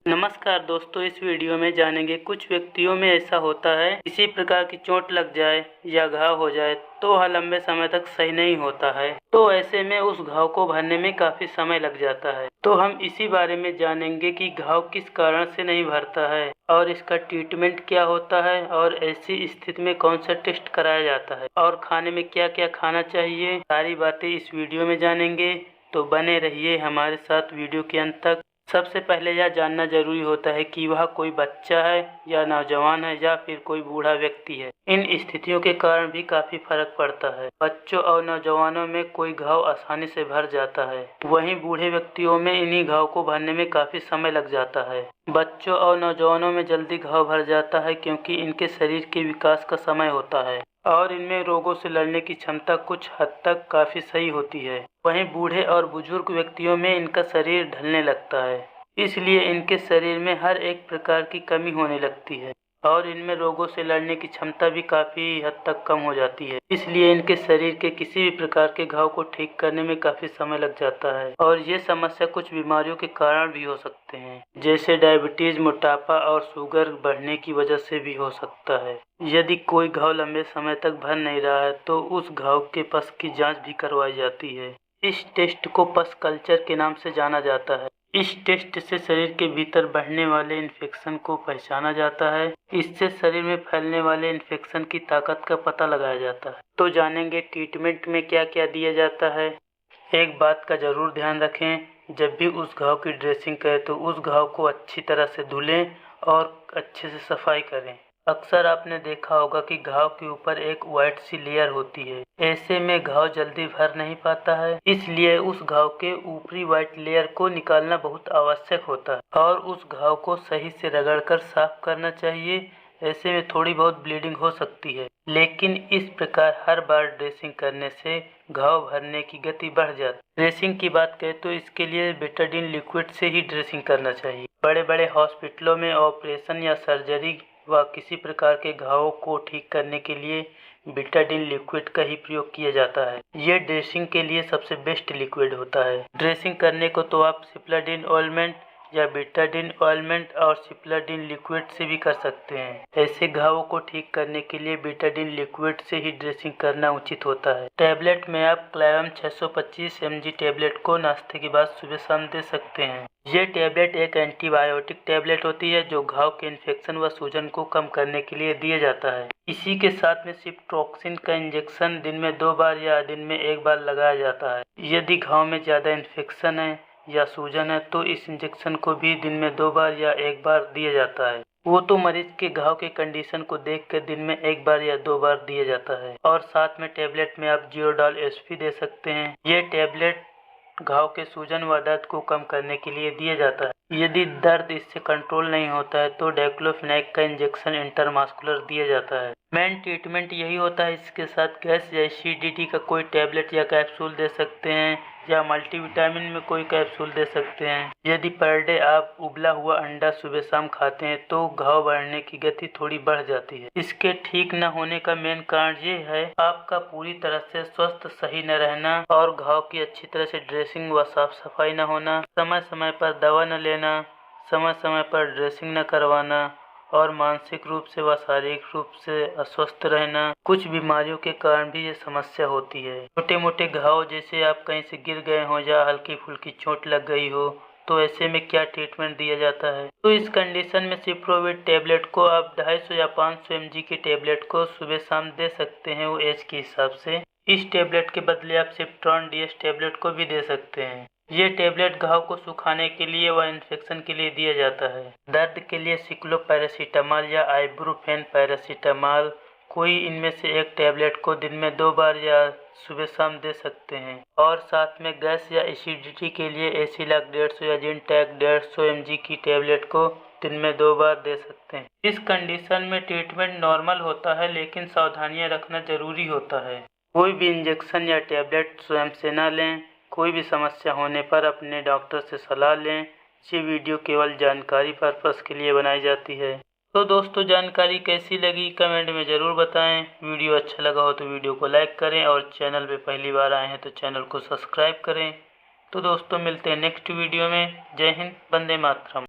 नमस्कार दोस्तों, इस वीडियो में जानेंगे कुछ व्यक्तियों में ऐसा होता है किसी प्रकार की चोट लग जाए या घाव हो जाए तो वह लंबे समय तक सही नहीं होता है। तो ऐसे में उस घाव को भरने में काफी समय लग जाता है। तो हम इसी बारे में जानेंगे कि घाव किस कारण से नहीं भरता है और इसका ट्रीटमेंट क्या होता है और ऐसी स्थिति में कौन सा टेस्ट कराया जाता है और खाने में क्या क्या खाना चाहिए। सारी बातें इस वीडियो में जानेंगे, तो बने रहिए हमारे साथ वीडियो के अंत तक। सबसे पहले यह जानना जरूरी होता है कि वह कोई बच्चा है या नौजवान है या फिर कोई बूढ़ा व्यक्ति है। इन स्थितियों के कारण भी काफी फर्क पड़ता है। बच्चों और नौजवानों में कोई घाव आसानी से भर जाता है, वहीं बूढ़े व्यक्तियों में इन्हीं घाव को भरने में काफी समय लग जाता है। बच्चों और नौजवानों में जल्दी घाव भर जाता है क्योंकि इनके शरीर के विकास का समय होता है और इनमें रोगों से लड़ने की क्षमता कुछ हद तक काफी सही होती है। वहीं बूढ़े और बुजुर्ग व्यक्तियों में इनका शरीर ढलने लगता है, इसलिए इनके शरीर में हर एक प्रकार की कमी होने लगती है और इनमें रोगों से लड़ने की क्षमता भी काफी हद तक कम हो जाती है। इसलिए इनके शरीर के किसी भी प्रकार के घाव को ठीक करने में काफी समय लग जाता है और ये समस्या कुछ बीमारियों के कारण भी हो सकते हैं, जैसे डायबिटीज, मोटापा और शुगर बढ़ने की वजह से भी हो सकता है। यदि कोई घाव लंबे समय तक भर नहीं रहा है तो उस घाव के पस की जांच भी करवाई जाती है। इस टेस्ट को पस कल्चर के नाम से जाना जाता है। इस टेस्ट से शरीर के भीतर बढ़ने वाले इन्फेक्शन को पहचाना जाता है। इससे शरीर में फैलने वाले इन्फेक्शन की ताकत का पता लगाया जाता है। तो जानेंगे ट्रीटमेंट में क्या क्या दिया जाता है। एक बात का जरूर ध्यान रखें, जब भी उस घाव की ड्रेसिंग करें तो उस घाव को अच्छी तरह से धुलें और अच्छे से सफाई करें। अक्सर आपने देखा होगा कि घाव के ऊपर एक व्हाइट सी लेयर होती है। ऐसे में घाव जल्दी भर नहीं पाता है, इसलिए उस घाव के ऊपरी व्हाइट लेयर को निकालना बहुत आवश्यक होता है और उस घाव को सही से रगड़कर साफ करना चाहिए। ऐसे में थोड़ी बहुत ब्लीडिंग हो सकती है, लेकिन इस प्रकार हर बार ड्रेसिंग करने से घाव भरने की गति बढ़ जाती है। ड्रेसिंग की बात करें तो इसके लिए बेटाडीन लिक्विड से ही ड्रेसिंग करना चाहिए। बड़े बड़े हॉस्पिटलों में ऑपरेशन या सर्जरी व किसी प्रकार के घावों को ठीक करने के लिए बेटाडीन लिक्विड का ही प्रयोग किया जाता है। ये ड्रेसिंग के लिए सबसे बेस्ट लिक्विड होता है। ड्रेसिंग करने को तो आप सिप्लाडीन ऑइंटमेंट या बेटाडीन ऑइंटमेंट और सिप्लाडीन लिक्विड से भी कर सकते हैं। ऐसे घावों को ठीक करने के लिए बेटाडीन लिक्विड से ही ड्रेसिंग करना उचित होता है। टैबलेट में आप क्लाइवम 625 mg टैबलेट को नाश्ते के बाद सुबह शाम दे सकते हैं। ये टैबलेट एक एंटीबायोटिक टैबलेट होती है जो घाव के इन्फेक्शन व सूजन को कम करने के लिए दिया जाता है। इसी के साथ में सिप्रोक्सिन का इंजेक्शन दिन में 2 बार या दिन में 1 बार लगाया जाता है। यदि घाव में ज्यादा इन्फेक्शन है या सूजन है तो इस इंजेक्शन को भी दिन में 2 बार या 1 बार दिया जाता है। वो तो मरीज के घाव के कंडीशन को देखकर दिन में 1 बार या 2 बार दिया जाता है। और साथ में टैबलेट में आप जियोडॉल एसपी दे सकते हैं। ये टैबलेट घाव के सूजन व दर्द को कम करने के लिए दिया जाता है। यदि दर्द इससे कंट्रोल नहीं होता है तो डाइक्लोफेनेक का इंजेक्शन इंट्रामस्कुलर दिया जाता है। मेन ट्रीटमेंट यही होता है। इसके साथ गैस या एसिडिटी का कोई टैबलेट या कैप्सूल दे सकते हैं या मल्टीविटामिन में कोई कैप्सूल दे सकते हैं। यदि पर डे आप उबला हुआ अंडा सुबह शाम खाते हैं तो घाव बढ़ने की गति थोड़ी बढ़ जाती है। इसके ठीक न होने का मेन कारण ये है आपका पूरी तरह से स्वस्थ सही न रहना और घाव की अच्छी तरह से ड्रेसिंग व साफ सफाई न होना, समय समय पर दवा न लेना, समय समय पर ड्रेसिंग न करवाना और मानसिक रूप से व शारीरिक रूप से अस्वस्थ रहना। कुछ बीमारियों के कारण भी ये समस्या होती है। छोटे मोटे घाव जैसे आप कहीं से गिर गए हो या हल्की फुल्की चोट लग गई हो तो ऐसे में क्या ट्रीटमेंट दिया जाता है। तो इस कंडीशन में सिप्रोविट टैबलेट को आप 250 या 500 mg की टैबलेट को सुबह शाम दे सकते हैं, वो एज के हिसाब से। इस टैबलेट के बदले आप सिप्ट्रॉन डीएस टैबलेट को भी दे सकते हैं। ये टैबलेट घाव को सुखाने के लिए व इन्फेक्शन के लिए दिया जाता है। दर्द के लिए सिक्लोपैरासीटामॉल या आइब्रुफेन पैरासीटामॉल, कोई इनमें से एक टैबलेट को दिन में 2 बार या सुबह शाम दे सकते हैं। और साथ में गैस या एसिडिटी के लिए एसिलॉक 150 या जिनटेक 150 mg की टैबलेट को दिन में 2 बार दे सकते हैं। इस कंडीशन में ट्रीटमेंट नॉर्मल होता है, लेकिन सावधानियां रखना जरूरी होता है। कोई भी इंजेक्शन या टैबलेट स्वयं से न लें। कोई भी समस्या होने पर अपने डॉक्टर से सलाह लें। ये वीडियो केवल जानकारी पर्पस के लिए बनाई जाती है। तो दोस्तों, जानकारी कैसी लगी कमेंट में ज़रूर बताएं। वीडियो अच्छा लगा हो तो वीडियो को लाइक करें और चैनल पे पहली बार आए हैं तो चैनल को सब्सक्राइब करें। तो दोस्तों, मिलते हैं नेक्स्ट वीडियो में। जय हिंद, वंदे मातरम।